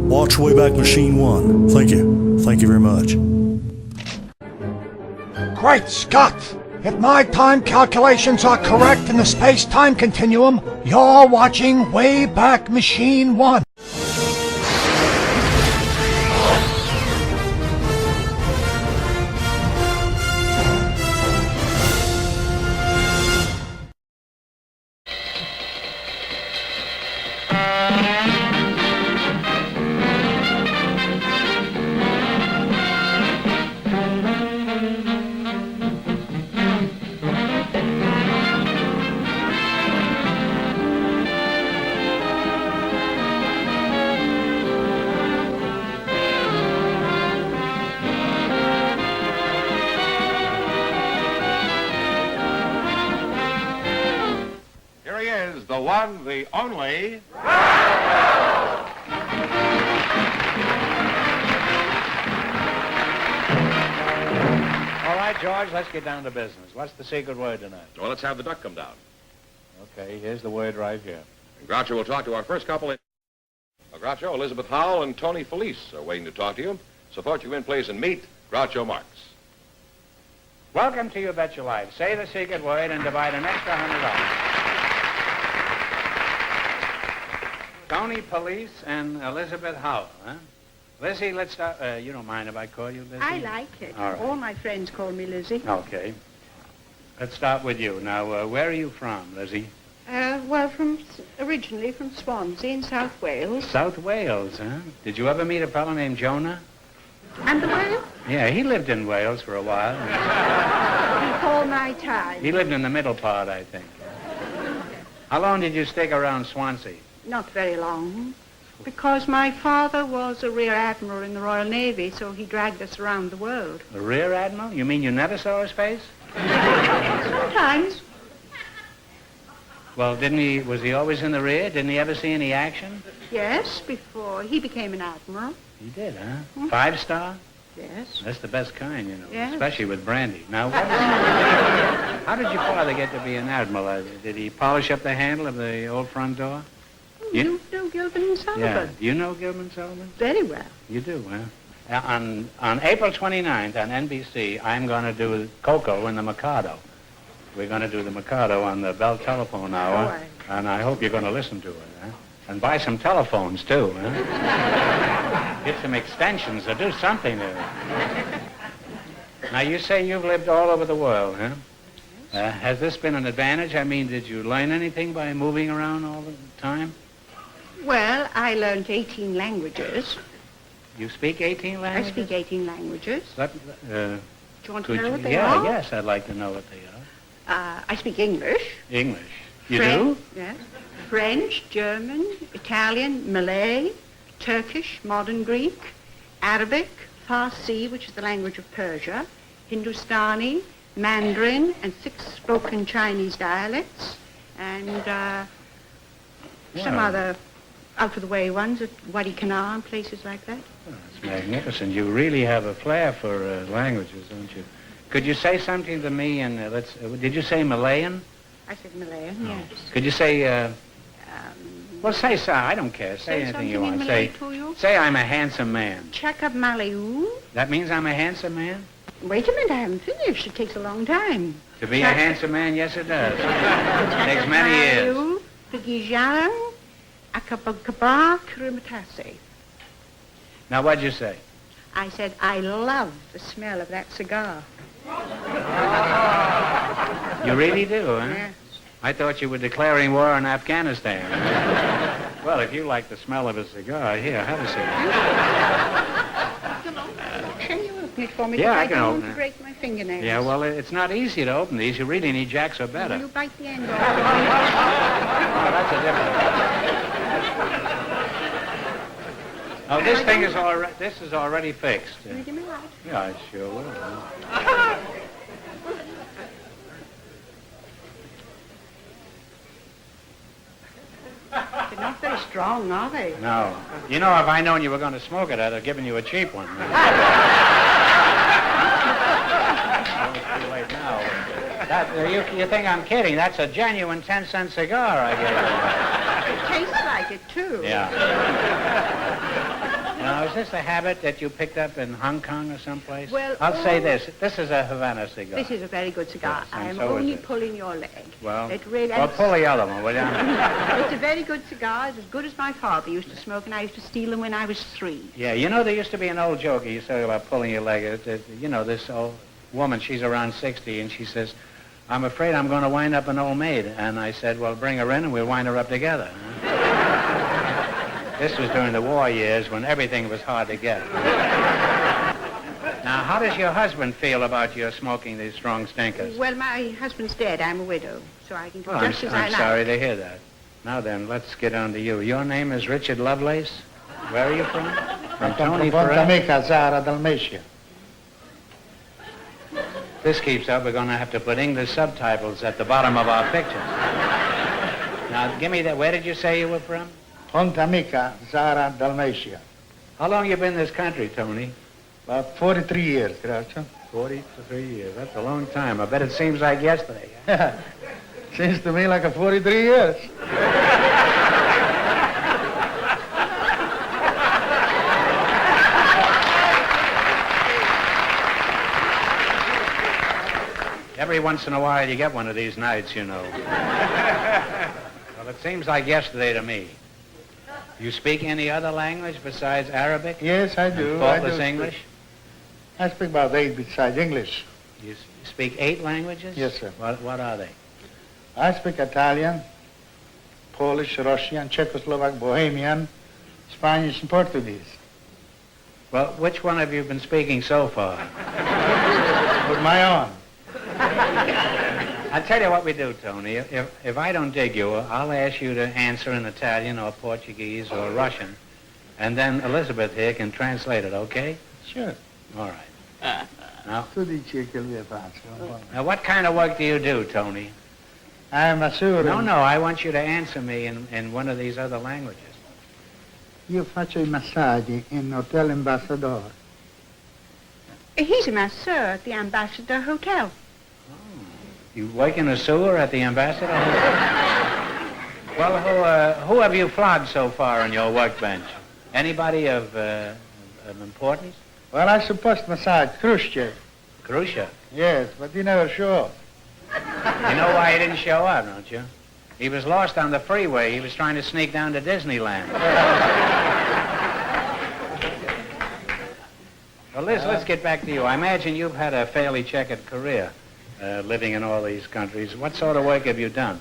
Watch Wayback Machine 1. Thank you. Thank you very much. Great Scott! If my time calculations are correct in the space-time continuum, you're watching Wayback Machine 1. The one, the only... All right, George, let's get down to business. What's the secret word tonight? Well, let's have the duck come down. Okay, here's the word right here. Groucho will talk to our first couple. Groucho, Elizabeth Howell, and Tony Felice are waiting to talk to you. So thought you in place and meet Groucho Marx. Welcome to You Bet Your Life. Say the secret word and divide an extra $100. Tony Police and Elizabeth Howell, huh? Lizzie, let's start. You don't mind if I call you Lizzie? I like it. All right. All my friends call me Lizzie. Okay. Let's start with you. Now, where are you from, Lizzie? Well, originally from Swansea in South Wales. South Wales, huh? Did you ever meet a fellow named Jonah? And the Wales? Yeah, he lived in Wales for a while. Before my time. He lived in the middle part, I think. How long did you stick around Swansea? Not very long. Because my father was a rear admiral in the Royal Navy, so he dragged us around the world. The rear admiral? You mean you never saw his face? Sometimes. Well, was he always in the rear? Didn't he ever see any action? Yes, before he became an admiral. He did, huh? 5-star? Yes. That's the best kind, you know, Yes. especially with brandy. Now, how did your father get to be an admiral? Did he polish up the handle of the old front door? You know Gilbert and Sullivan? Yeah. You know Gilbert Sullivan? Very well. You do, huh? On April 29th on NBC, I'm going to do Coco in the Mikado. We're going to do the Mikado on the Bell Telephone Hour, and I hope you're going to listen to it, huh? And buy some telephones, too, huh? Get some extensions or do something there. Now, you say you've lived all over the world, huh? Has this been an advantage? I mean, did you learn anything by moving around all the time? Well, I learned 18 languages. You speak 18 languages? I speak 18 languages. Do you want to know what they are? are? Yes, I'd like to know what they are. I speak English. English. You do? Yes. French, German, Italian, Malay, Turkish, modern Greek, Arabic, Farsi, which is the language of Persia, Hindustani, Mandarin, and 6 spoken Chinese dialects, and some other out-of-the-way ones at Wadi Kana and places like that. Oh, that's magnificent. You really have a flair for languages, don't you? Could you say something to me and did you say Malayan? I said Malayan, yes. Could you say, well, say so. I don't care. Say anything you want. Say I'm a handsome man. Chakab Malayu. That means I'm a handsome man? Wait a minute, I haven't finished. It takes a long time. To be a handsome man, yes, it does. It takes many years. Pagijang, Akapagkaba, Kurimatase. Now, what'd you say? I said, I love the smell of that cigar. You really do, huh? Yes. I thought you were declaring war on Afghanistan. Well, if you like the smell of a cigar, here, have a cigar. Can you open it for me? Yeah, I can don't open want to it. break my fingernails. Yeah, well, it's not easy to open these. You really need jacks or better. You bite the end off. Oh, that's a different. Oh, this thing is already. This is already fixed. Give me light. Yeah, I sure will. They're not very strong, are they? No. You know, if I'd known you were going to smoke it, I'd have given you a cheap one. Well, it's too late now. You think I'm kidding? That's a genuine 10-cent cigar I gave you. tastes like it, too. Yeah. Now, is this a habit that you picked up in Hong Kong or someplace? Well, I'll say this. This is a Havana cigar. This is a very good cigar. Yes, and I'm so is only it. pulling your leg. Well, It really, well, pull the other one, will you? it's a very good cigar. It's as good as my father used to smoke, and I used to steal them when I was 3. Yeah, you know, there used to be an old joke you say about pulling your leg. You know, this old woman, she's around 60, and she says, I'm afraid I'm going to wind up an old maid. And I said, well, bring her in and we'll wind her up together. This was during the war years when everything was hard to get. Now, how does your husband feel about your smoking these strong stinkers? Well, my husband's dead. I'm a widow, so I can do Well, just as I I'm like. sorry to hear that. Now then, let's get on to you. Your name is Richard Lovelace. Where are you from? From Tony Ferrell? Amica, Zara, Dalmatia. This keeps up, we're going to have to put English subtitles at the bottom of our pictures. Now, give me that. Where did you say you were from? Ponte Amica, Zara, Dalmatia. How long you been in this country, Tony? About 43 years, Groucho. 43 years. That's a long time. I bet it seems like yesterday. Huh? Seems to me like a 43 years. Every once in a while you get one of these nights, you know. Well, it seems like yesterday to me. You speak any other language besides Arabic? Yes, I do. And faultless English? I speak about 8 besides English. You speak 8 languages? Yes, sir. What are they? I speak Italian, Polish, Russian, Czechoslovak, Bohemian, Spanish, and Portuguese. Well, which one have you been speaking so far? With my own. I'll tell you what we do, Tony. If I don't dig you, I'll ask you to answer in Italian or Portuguese or Russian, and then Elizabeth here can translate it, okay? Sure. All right. Tu dici che lui è facile. Now, what kind of work do you do, Tony? I'm a sure. No, I want you to answer me in one of these other languages. Io faccio I massaggi in Hotel Ambassador. He's a masseur at the Ambassador Hotel. You work in a sewer at the Ambassador? Well, who have you flogged so far on your workbench? Anybody of importance? Well, I supposed to massage Khrushchev. Khrushchev? Yes, but he never showed up. You know why he didn't show up, don't you? He was lost on the freeway. He was trying to sneak down to Disneyland. Well, Liz, let's get back to you. I imagine you've had a fairly checkered career living in all these countries. What sort of work have you done?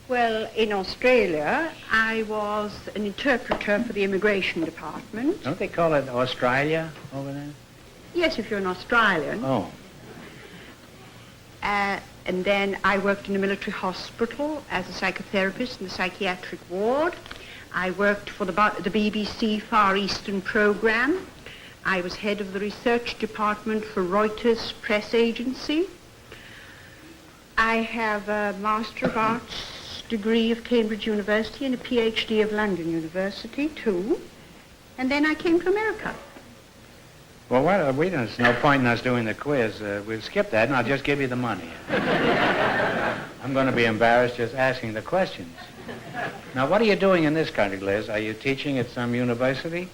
Well, in Australia, I was an interpreter for the immigration department. Don't they call it Australia over there? Yes, if you're an Australian. Oh. And then I worked in a military hospital as a psychotherapist in the psychiatric ward. I worked for the BBC Far Eastern program. I was head of the research department for Reuters press agency. I have a Master of Arts degree of Cambridge University and a PhD of London University, too. And then I came to America. Well, there's no point in us doing the quiz. We'll skip that, and I'll just give you the money. I'm going to be embarrassed just asking the questions. Now, what are you doing in this country, Liz? Are you teaching at some university?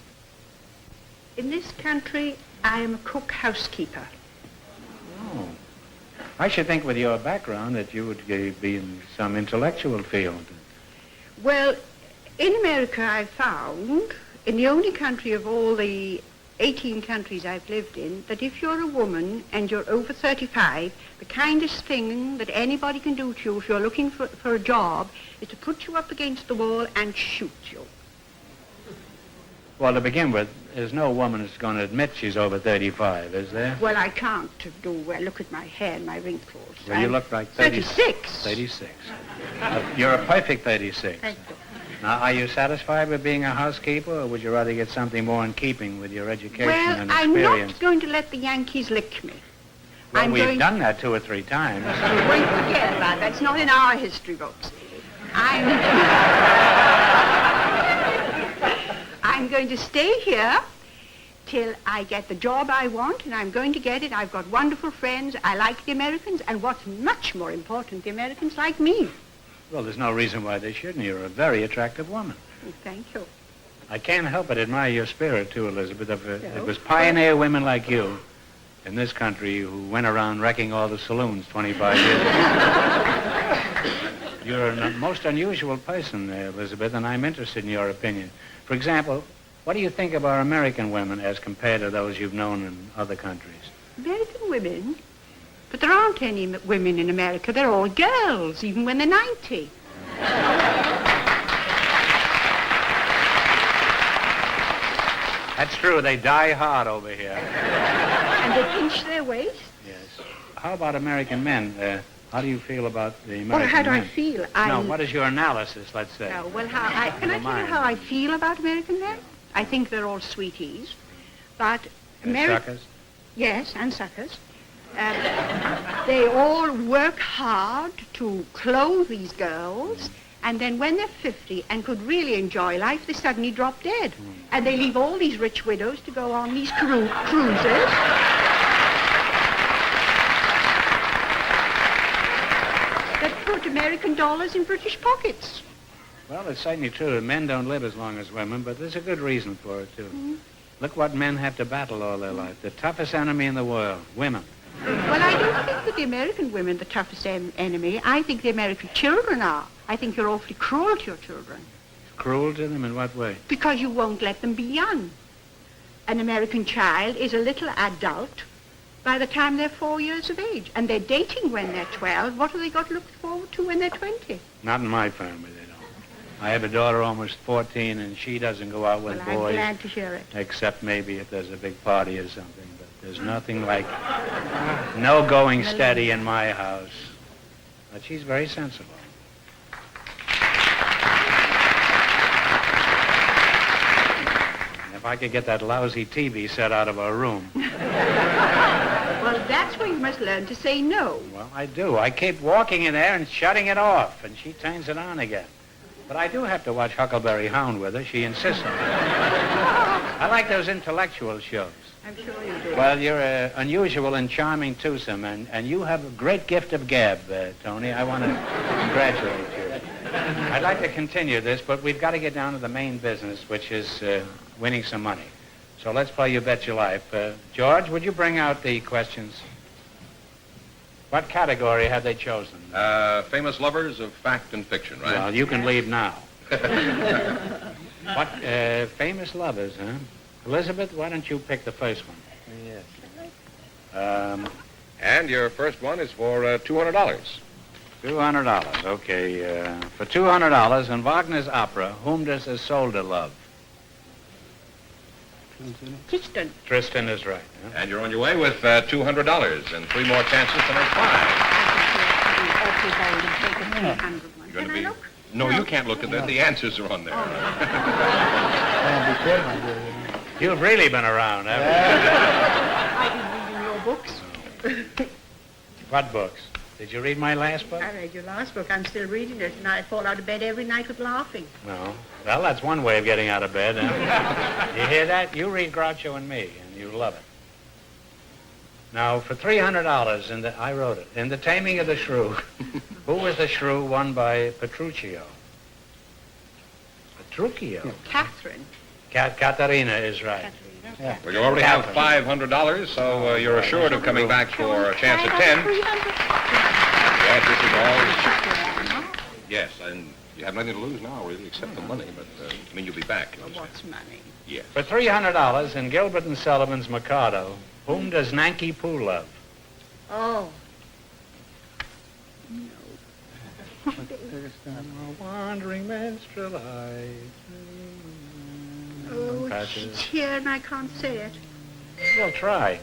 In this country, I am a cook housekeeper. Oh. I should think with your background that you would be in some intellectual field. Well, in America, I found, in the only country of all the 18 countries I've lived in, that if you're a woman and you're over 35, the kindest thing that anybody can do to you if you're looking for a job is to put you up against the wall and shoot you. Well, to begin with, there's no woman that's going to admit she's over 35, is there? Well, I can't do well. Look at my hair and my wrinkles. Well, you look like 36. 36. You're a perfect 36. Thank you. Now, are you satisfied with being a housekeeper, or would you rather get something more in keeping with your education Well, and I'm experience? not going to let the Yankees lick me. Well, we've done that 2 or 3 times. We're going to forget about that. It's not in our history books. I'm going to stay here till I get the job I want, and I'm going to get it. I've got wonderful friends. I like the Americans, and what's much more important, the Americans like me. Well, there's no reason why they shouldn't. You're a very attractive woman. Thank you. I can't help but admire your spirit, too, Elizabeth. It was pioneer women like you in this country who went around wrecking all the saloons 25 years ago. You're a most unusual person, Elizabeth, and I'm interested in your opinion. For example, what do you think of our American women as compared to those you've known in other countries? American women? But there aren't any women in America. They're all girls, even when they're 90. That's true. They die hard over here. And they pinch their waist. Yes. How about American men? How do you feel about the American men? Well, how do I feel? No, what is your analysis, let's say? No, well, can I tell you how I feel about American men? I think they're all sweeties. But Suckers? Yes, and suckers. They all work hard to clothe these girls, and then when they're 50 and could really enjoy life, they suddenly drop dead. And they leave all these rich widows to go on these cruises. That put American dollars in British pockets. Well, it's certainly true that men don't live as long as women, but there's a good reason for it, too. Mm-hmm. Look what men have to battle all their life. The toughest enemy in the world, women. Well, I don't think that the American women are the toughest enemy. I think the American children are. I think you're awfully cruel to your children. Cruel to them in what way? Because you won't let them be young. An American child is a little adult by the time they're 4 years of age. And they're dating when they're 12. What have they got to look forward to when they're 20? Not in my family, they don't. I have a daughter almost 14, and she doesn't go out with boys. I'm glad to hear it. Except maybe if there's a big party or something. But there's nothing like no going steady in my house. But she's very sensible. If I could get that lousy TV set out of our room. Well, that's where you must learn to say no. Well, I do. I keep walking in there and shutting it off, and she turns it on again. But I do have to watch Huckleberry Hound with her. She insists on it. I like those intellectual shows. I'm sure you do. Well, you're an unusual and charming twosome, and you have a great gift of gab, Tony. I want to congratulate you. I'd like to continue this, but we've got to get down to the main business, which is winning some money. So let's play You Bet Your Life. George, would you bring out the questions? What category have they chosen? Famous lovers of fact and fiction, right? Well, you can leave now. What, famous lovers, huh? Elizabeth, why don't you pick the first one? Yes. And your first one is for $200. $200, okay. For $200, in Wagner's opera, whom does Isolde love? Tristan. Tristan is right. Huh? And you're on your way with $200 and 3 more chances to make 5. You're going to be... No, you can't look at that. The answers are on there. Be careful, dear. You've really been around, haven't I've been reading your books. you? What books? Did you read my last book? I read your last book. I'm still reading it, and I fall out of bed every night with laughing. No. Well, that's one way of getting out of bed, huh? You hear that? You read Groucho and Me, and you love it. Now, for $300, I wrote it. In The Taming of the Shrew, who was the shrew won by Petruchio? Petruchio? Catherine. Caterina is right. Yeah. Well, you already have $500, so you're assured of coming back for a chance at 10. Yes, this is all... Yes, and you have nothing to lose now, really, except the money, but, I mean, you'll be back. What's money? Yes. For $300, in Gilbert and Sullivan's Mikado, whom does Nanky Poo love? Oh. Wandering minstrel eye. Oh, it's here and I can't say it. Well, try.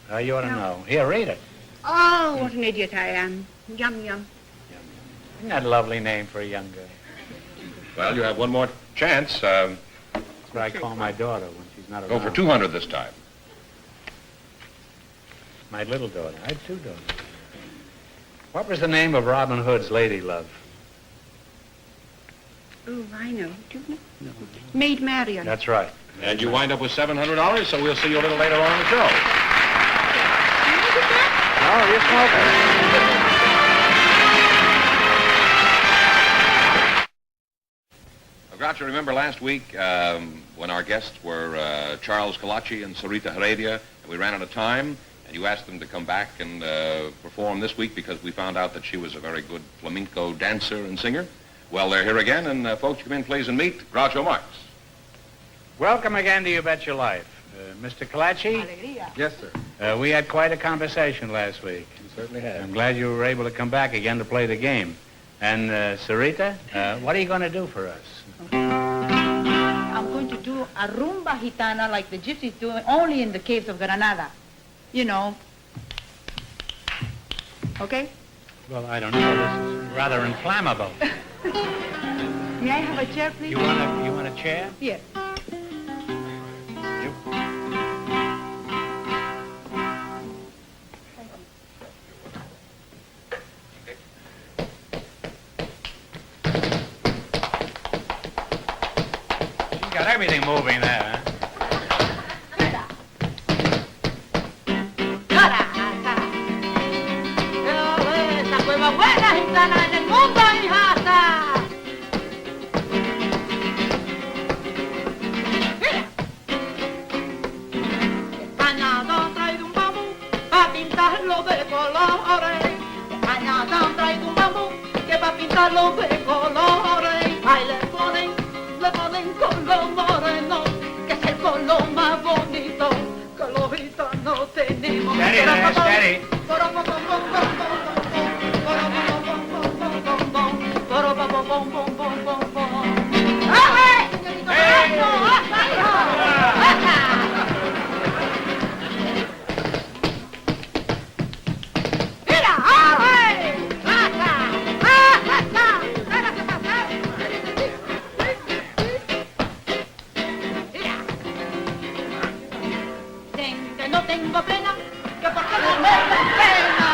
You ought to know. Here, read it. Oh, what an idiot I am. Yum, yum. Isn't that a lovely name for a young girl? Well, you have one more chance. That's what I call my daughter when she's not around. Go for $200 this time. My little daughter. I had 2 daughters. What was the name of Robin Hood's lady love? Oh, I know. Do you know? No. Maid Marian. That's right. And you wind up with $700, so we'll see you a little later on in the show. Oh, you're smoking. Groucho, remember last week when our guests were Charles Colaci and Sarita Heredia, and we ran out of time, and you asked them to come back and perform this week because we found out that she was a very good flamenco dancer and singer? Well, they're here again, and folks, come in, please, and meet Groucho Marx. Welcome again to You Bet Your Life. Mr. Colaci? Yes, sir. We had quite a conversation last week. You certainly have. I'm glad you were able to come back again to play the game. And Sarita, what are you going to do for us? I'm going to do a rumba gitana like the gypsies do, only in the caves of Granada. You know. Okay? Well, I don't know. This is rather inflammable. May I have a chair, please? You want a chair? Yes. Got everything moving there, huh? La cueva buena gitana en el mundo, hijata. España ha traído un bambú para pintarlo de colores. España ha traído un bambú que para pintarlo de colores. Ahí le ponen color moreno, que es el color más bonito que los gitanos tenemos. Steady there, steady. No tengo pena, que porque no me den pena.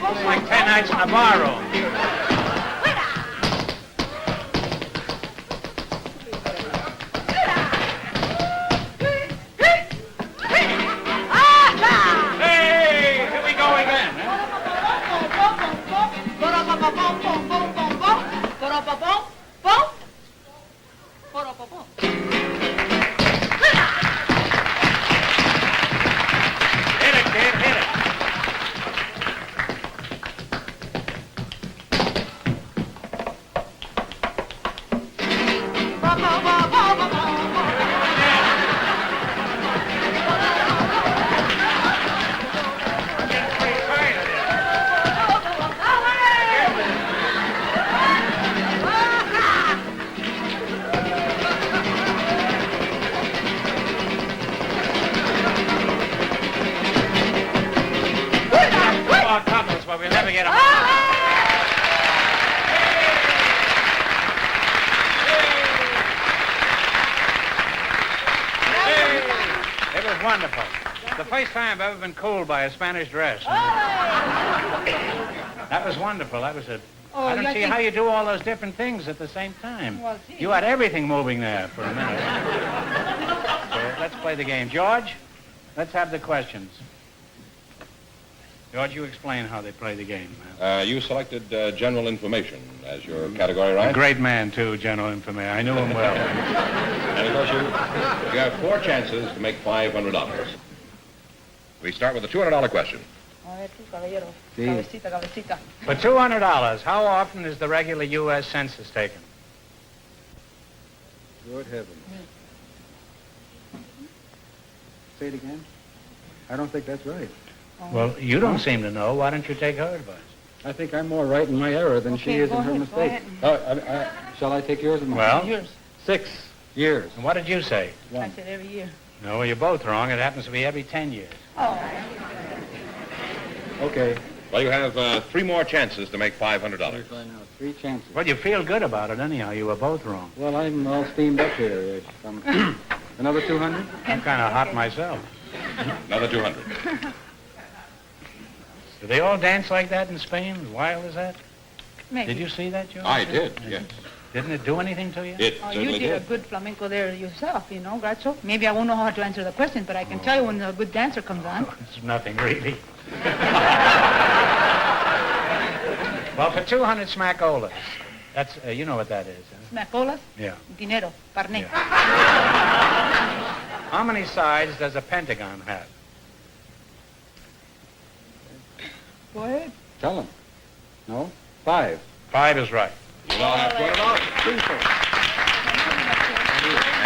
It's like 10 nights in a bar room. Hey, here we go again. Hit it, kid, hit it. Couples, but we'll never get them. It was wonderful. The first time I've ever been cooled by a Spanish dress. That was wonderful. That was a... I don't see how you do all those different things at the same time. Well, gee. You had everything moving there for a minute. So let's play the game. George, let's have the questions. George, you explain how they play the game. You selected general information as your category, right? A great man, too, General Information. I knew him well. And of course, you have 4 chances to make $500. We start with the $200 question. For $200, how often is the regular U.S. Census taken? Good heavens. Say it again. I don't think that's right. Well, you don't seem to know. Why don't you take her advice? I think I'm more right in my error than she is in her mistake. Shall I take yours or mine? Well, Yours. 6 years. and what did you say? I said every year. No, well, you're both wrong. It happens to be every 10 years. Oh. Okay. Well, you have 3 more chances to make $500. Here's right now, 3 chances. Well, you feel good about it anyhow. You were both wrong. Well, I'm all steamed up here. Another 200? I'm kind of hot myself. Another 200. Do they all dance like that in Spain? As wild as that? Maybe. Did you see that, George? I did, yes. Didn't it do anything to you? It Oh, you certainly did a did. good flamenco there yourself, you know, Groucho. Maybe I won't know how to answer the question, but I can tell you when a good dancer comes on. It's nothing, really. Well, for 200 smackolas, that's, you know what that is, huh? Smacolas, Yeah. dinero, parné. Yeah. How many sides does a pentagon have? Go ahead. Tell them. No? 5. 5 is right. You now have $200.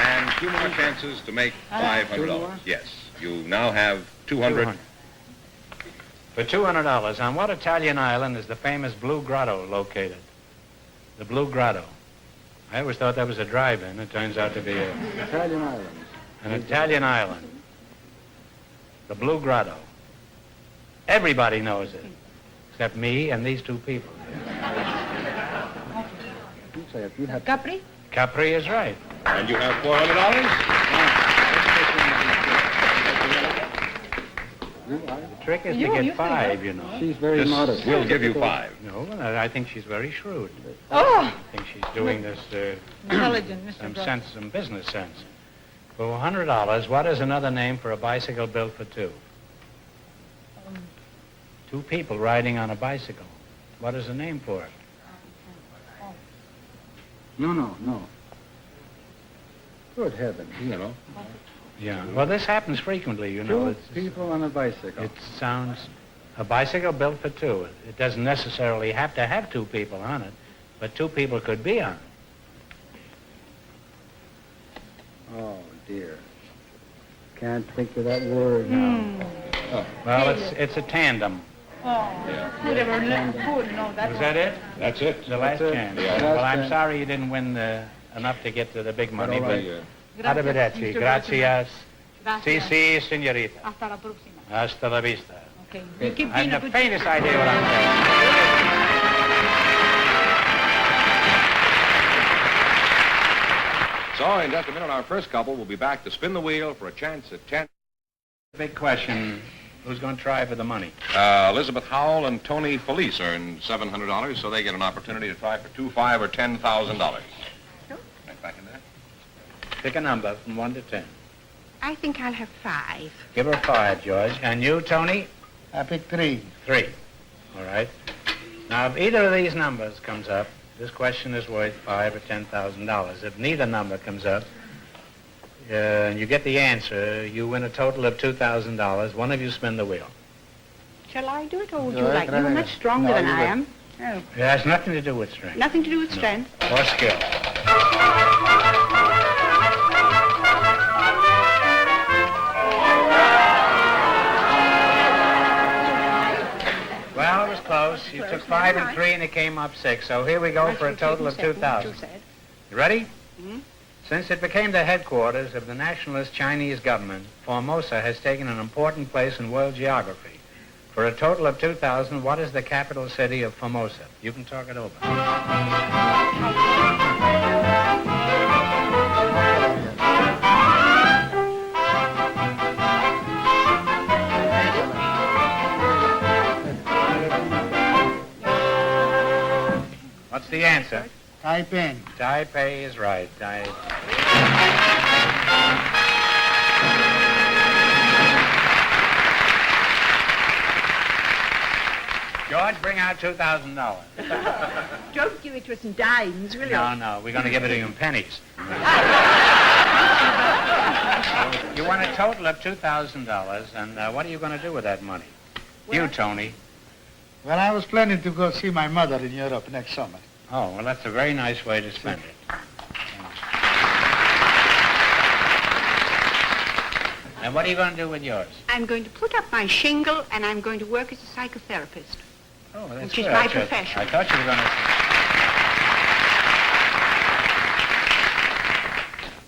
And 2 more chances to make $500. 2 more? Yes. You now have 200. For $200, on what Italian island is the famous Blue Grotto located? The Blue Grotto. I always thought that was a drive-in. It turns out to be Italian islands. an Italian island. The Blue Grotto. Everybody knows it, except me and these 2 people. You say it. You have Capri? Capri is right. And you have $400. The trick is You to say get 5, you know. She's very modest. We'll give you 5. No, I think she's very shrewd. Oh, I think she's doing this intelligent, Mr. some Brock. sense, some business sense. For $100, what is another name for a bicycle built for 2? 2 people riding on a bicycle. What is the name for it? No. Good heavens. You know. Yeah. Well, this happens frequently, you know. 2 people on a bicycle. It sounds a bicycle built for 2. It doesn't necessarily have to have 2 people on it, but 2 people could be on it. Oh, dear. Can't think of that word now. Well, it's a tandem. Oh, whatever. Good, no, that's Was that it? That's it. The last it. chance. Yeah. Well, Last I'm chance. sorry you didn't win enough to get to the big money, but arrivederci. Mr. Gracias. Gracias. Si, señorita. Hasta la próxima. Hasta la vista. Okay. You keep I being a have the good... faintest idea what I'm saying. So, in just a minute, our first couple will be back to spin the wheel for a chance at 10. Big question, who's going to try for the money? Elizabeth Howell and Tony Felice earned $700, so they get an opportunity to try for $2,000, $5,000, or $10,000. Sure. Right back in there. Pick a number from 1 to 10. I think I'll have 5. Give her 5, George. And you, Tony? I pick 3. 3. All right. Now, if either of these numbers comes up, this question is worth $5,000 or $10,000. If neither number comes up, and you get the answer, you win a total of $2,000. One of you spin the wheel. Shall I do it, or would you No, like? I You're can- much stronger No, than you I will. am. Oh, It has nothing to do with strength nothing to do with strength. or skill. Well, it was close. You took 5 and 3, and it came up 6. So here we go for a total of 2,000. You ready? Since it became the headquarters of the nationalist Chinese government, Formosa has taken an important place in world geography. For a total of 2,000, what is the capital city of Formosa? You can talk it over. What's the answer? Taipei. Taipei is right. George, bring out $2,000. Don't give it to us in dimes, will you? No, we're going to give it to you in pennies. You won a total of $2,000, and what are you going to do with that money? You, Tony. Well, I was planning to go see my mother in Europe next summer. Oh, well, that's a very nice way to spend it. And what are you going to do with yours? I'm going to put up my shingle, and I'm going to work as a psychotherapist. Oh, that's Which is good. my I thought- profession. I thought you were going to...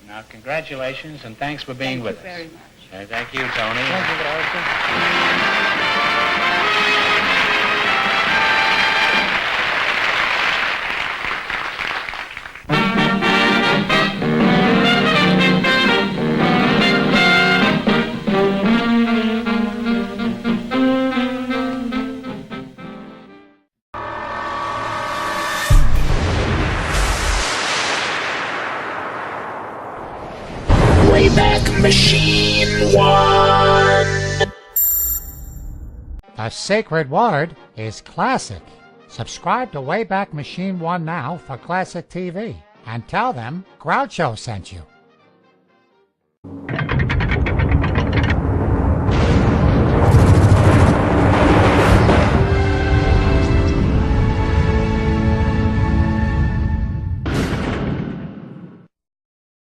Now, congratulations, and thanks for being with us. Thank you very much. Thank you, Tony. Thank you, Groucho. Machine 1. The sacred word is classic. Subscribe to Wayback Machine 1 now for classic TV and tell them Groucho sent you.